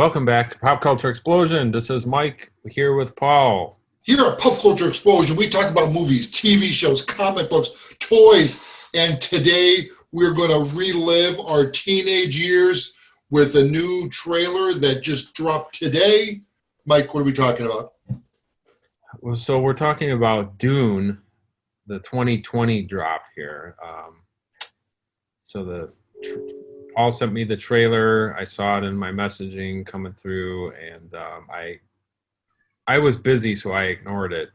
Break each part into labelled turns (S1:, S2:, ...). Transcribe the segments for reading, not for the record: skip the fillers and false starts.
S1: Welcome back to Pop Culture Explosion. This is Mike here with Paul.
S2: Here at Pop Culture Explosion, we talk about movies, TV shows, comic books, toys, and today we're going to relive our teenage years with a new trailer that just dropped today. Mike, what are we talking about?
S1: So we're talking about Dune, the 2020 drop here. Paul sent me the trailer. I saw it in my messaging coming through, and I was busy, so I ignored it.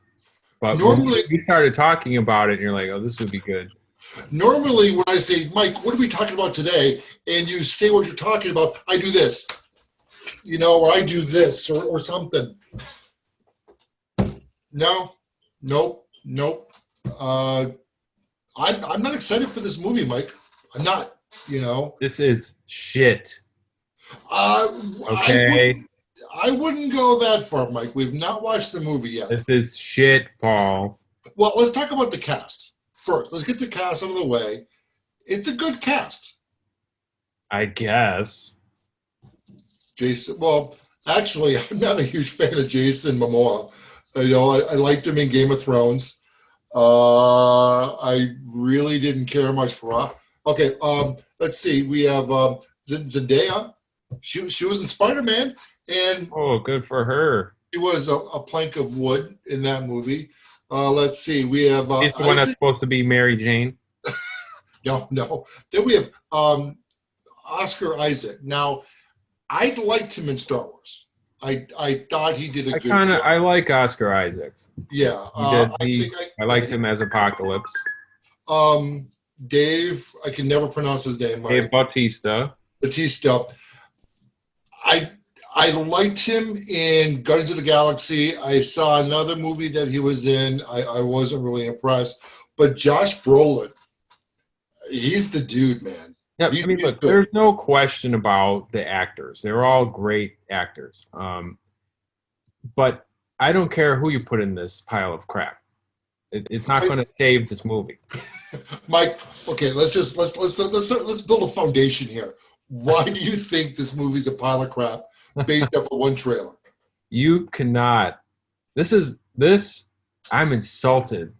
S1: But normally we started talking about it, and you're like, "Oh, this would be good."
S2: Normally, when I say, "Mike, what are we talking about today?" and you say what you're talking about, I do this, or I do this, or something. No, nope. I'm not excited for this movie, Mike. I'm not.
S1: This is shit.
S2: Okay. I wouldn't go that far, Mike. We've not watched the movie yet.
S1: This is shit, Paul.
S2: Well, let's talk about the cast first. Let's get the cast out of the way. It's a good cast,
S1: I guess.
S2: Jason. Well, actually, I'm not a huge fan of Jason Momoa. I liked him in Game of Thrones. I really didn't care much for. Okay, let's see. We have Zendaya. She was in Spider-Man, and
S1: good for her.
S2: She was a plank of wood in that movie. Let's see. We have.
S1: She's the one that's supposed to be Mary Jane.
S2: No. Then we have Oscar Isaac. Now, I liked him in Star Wars. I thought he did a good job.
S1: I like Oscar Isaacs.
S2: Yeah,
S1: I liked him as Apocalypse.
S2: Dave, I can never pronounce his name.
S1: Dave Bautista.
S2: I liked him in Guardians of the Galaxy. I saw another movie that he was in. I wasn't really impressed. But Josh Brolin, he's the dude, man.
S1: Yeah, look, there's no question about the actors. They're all great actors. But I don't care who you put in this pile of crap. It's not going to save this movie.
S2: Mike, okay, let's build a foundation here. Why do you think this movie's a pile of crap based off of one trailer?
S1: You cannot. I'm insulted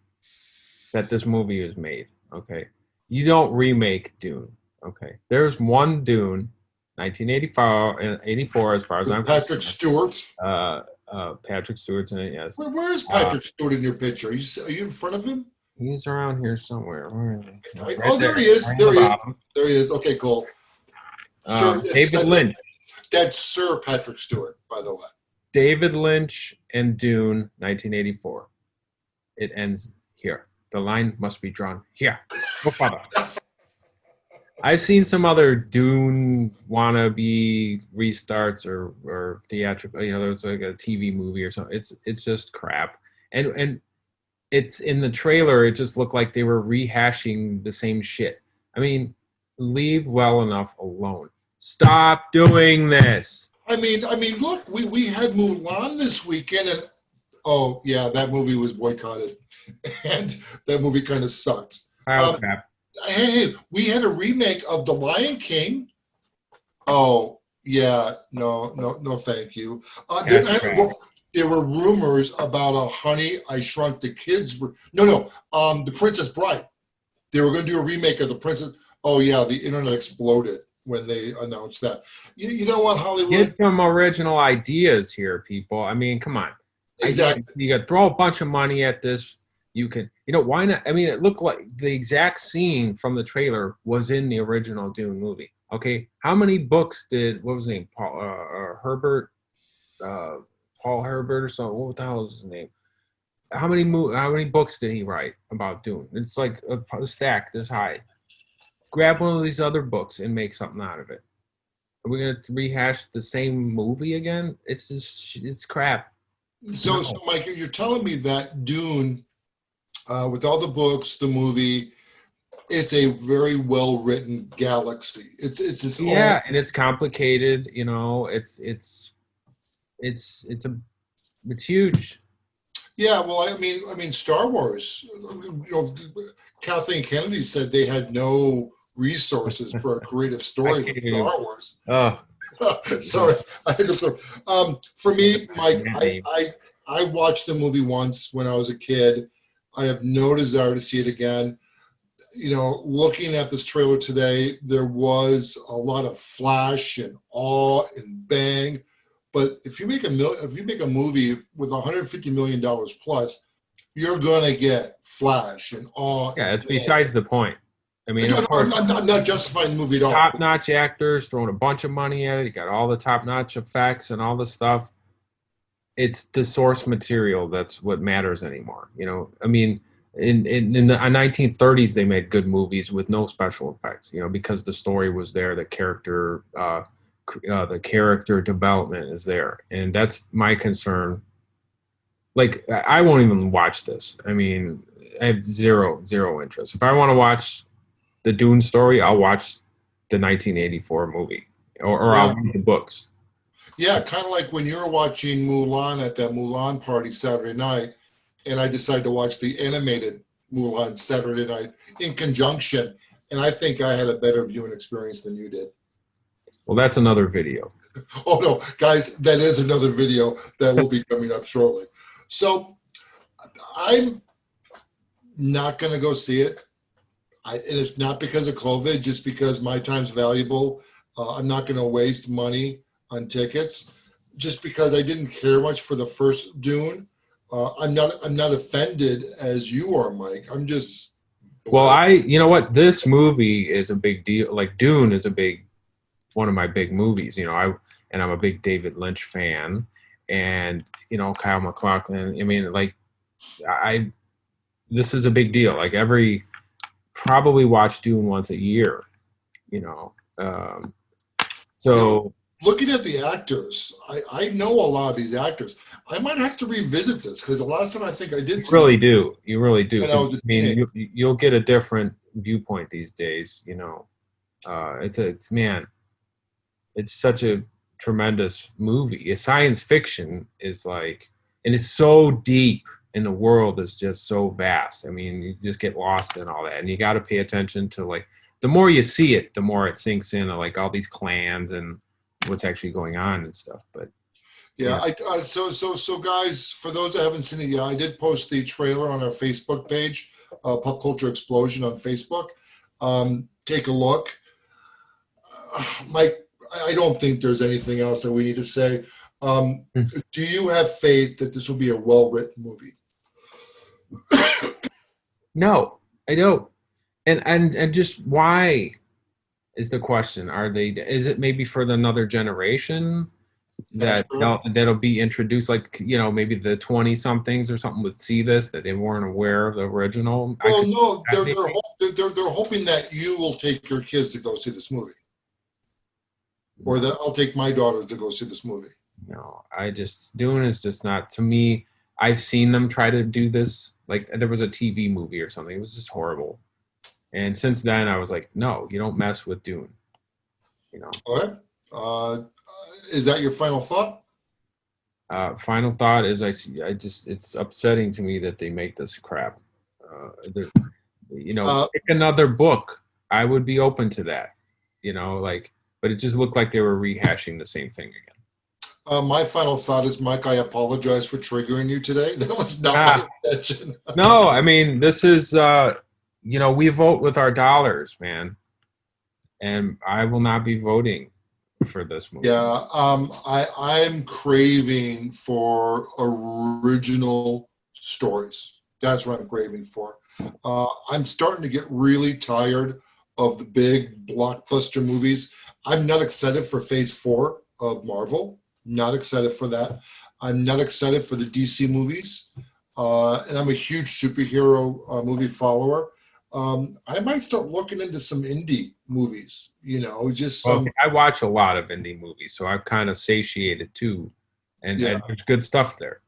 S1: that this movie is made. Okay, you don't remake Dune. Okay, there's one Dune, 1984, as far as I'm concerned.
S2: Patrick Stewart.
S1: Patrick Stewart's in it, yes.
S2: Where is Patrick Stewart in your picture? Are you in front of him?
S1: He's around here somewhere. Where is he?
S2: There he is. There he is. Okay, cool.
S1: David Lynch.
S2: That's Sir Patrick Stewart, by the way.
S1: David Lynch and Dune, 1984. It ends here. The line must be drawn here. No father. I've seen some other Dune wannabe restarts or theatrical. There's like a TV movie or something. It's just crap. And it's in the trailer. It just looked like they were rehashing the same shit. I mean, leave well enough alone. Stop doing this.
S2: I mean, look, we had Mulan this weekend, and oh yeah, that movie was boycotted, and that movie kind of sucked.
S1: Crap.
S2: Hey, we had a remake of The Lion King. Oh yeah, no, thank you. There were rumors about a Honey, I Shrunk the Kids. The Princess Bride. They were going to do a remake of The Princess. Oh yeah, the internet exploded when they announced that. You know what, Hollywood?
S1: Get some original ideas here, people. I mean, come on.
S2: Exactly.
S1: You got to throw a bunch of money at this. You can, why not? I mean, it looked like the exact scene from the trailer was in the original Dune movie. Okay, how many books what was his name? Paul Herbert or something. What the hell is his name? How many books did he write about Dune? It's like a stack this high. Grab one of these other books and make something out of it. Are we gonna rehash the same movie again? It's crap.
S2: So Mike, you're telling me that Dune, with all the books, the movie, it's a very well written galaxy. It's its own.
S1: Yeah, and it's complicated. It's huge.
S2: Yeah, well, I mean, Star Wars. Kathleen Kennedy said they had no resources for a creative story with Star Wars.
S1: Oh,
S2: Sorry, I had to throw. For me, Mike,
S1: Name.
S2: I watched the movie once when I was a kid. I have no desire to see it again. Looking at this trailer today, there was a lot of flash and awe and bang. But if you make a movie with $150 million plus, you're gonna get flash and awe.
S1: Yeah,
S2: And
S1: it's
S2: bang.
S1: besides the point. I mean,
S2: No,
S1: of course,
S2: I'm not justifying the movie at all.
S1: top-notch actors throwing a bunch of money at it. You got all the top-notch effects and all the stuff. It's the source material that's what matters anymore. I mean, in the 1930s they made good movies with no special effects. Because the story was there, the character development is there, and that's my concern. Like, I won't even watch this. I mean, I have zero interest. If I want to watch the Dune story, I'll watch the 1984 movie, or
S2: Yeah.
S1: I'll read the books.
S2: Yeah, kind of like when you were watching Mulan at that Mulan party Saturday night, and I decided to watch the animated Mulan Saturday night in conjunction, and I think I had a better viewing experience than you did.
S1: Well, that's another video.
S2: Oh no, guys, that is another video that will be coming up shortly. So I'm not going to go see it. And it's not because of COVID, just because my time's valuable. I'm not going to waste money on tickets, just because I didn't care much for the first Dune. I'm not offended as you are, Mike. I'm just.
S1: Well, you know what? This movie is a big deal. Like, Dune is one of my big movies. And I'm a big David Lynch fan, and Kyle MacLachlan. I mean, like, this is a big deal. Like, probably watch Dune once a year. So.
S2: Looking at the actors, I know a lot of these actors. I might have to revisit this because the last time I think I did.
S1: You really do. I mean, you'll get a different viewpoint these days. It's such a tremendous movie. Science fiction is like, and it's so deep, and the world is just so vast. I mean, you just get lost in all that, and you got to pay attention to, like, the more you see it, the more it sinks in, like all these clans and what's actually going on and stuff. But
S2: yeah. So guys, for those that haven't seen it yet, I did post the trailer on our Facebook page, Pop Culture Explosion on Facebook. Take a look. Mike, I don't think there's anything else that we need to say. Do you have faith that this will be a well-written movie?
S1: No, I don't. And just why is the question. Is it maybe for another generation that'll be introduced, like, maybe the 20 somethings or something would see this, that they weren't aware of the original?
S2: Well, no, they're hoping that you will take your kids to go see this movie, or that I'll take my daughters to go see this movie.
S1: No, Dune is just not, to me. I've seen them try to do this. Like, there was a TV movie or something. It was just horrible. And since then, I was like, no, you don't mess with Dune.
S2: All right. Is that your final thought?
S1: Final thought is, it's upsetting to me that they make this crap. Pick another book. I would be open to that. But it just looked like they were rehashing the same thing again.
S2: My final thought is, Mike, I apologize for triggering you today. That was not my intention.
S1: No, I mean, this is, we vote with our dollars, man. And I will not be voting for this movie.
S2: Yeah, I'm craving for original stories. That's what I'm craving for. I'm starting to get really tired of the big blockbuster movies. I'm not excited for Phase 4 of Marvel. Not excited for that. I'm not excited for the DC movies. And I'm a huge superhero movie follower. I might start looking into some indie movies, just some.
S1: Well, I watch a lot of indie movies, so I've kind of satiated too. And there's good stuff there.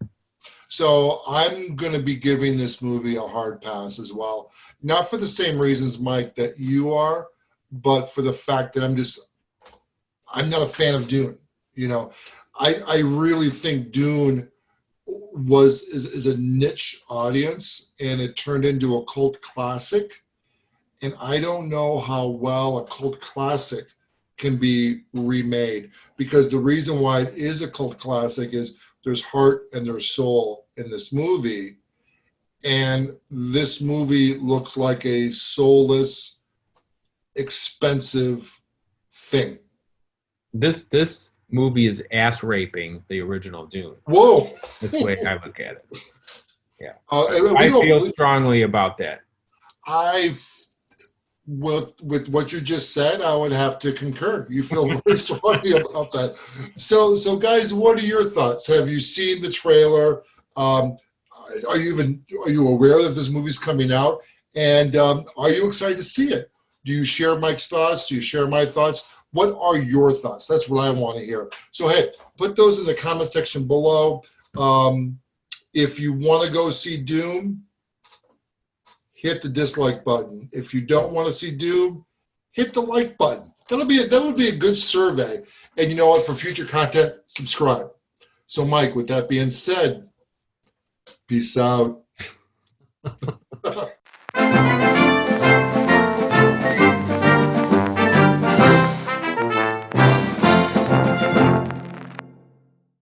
S2: So I'm going to be giving this movie a hard pass as well. Not for the same reasons, Mike, that you are, but for the fact that I'm not a fan of Dune. I really think Dune is a niche audience, and it turned into a cult classic. And I don't know how well a cult classic can be remade, because the reason why it is a cult classic is there's heart and there's soul in this movie, and this movie looks like a soulless, expensive thing.
S1: This movie is ass raping the original Dune.
S2: Whoa!
S1: That's the way I look at it. Yeah,
S2: I
S1: feel strongly about that.
S2: With what you just said, I would have to concur. You feel very strongly about that. So guys, what are your thoughts? Have you seen the trailer? Are you aware that this movie's coming out? And are you excited to see it? Do you share Mike's thoughts? Do you share my thoughts? What are your thoughts? That's what I want to hear. So hey, put those in the comment section below. If you want to go see Dune, hit the dislike button. If you don't want to see Dune, hit the like button. That would be a good survey. And you know what? For future content, subscribe. So Mike, with that being said, peace out.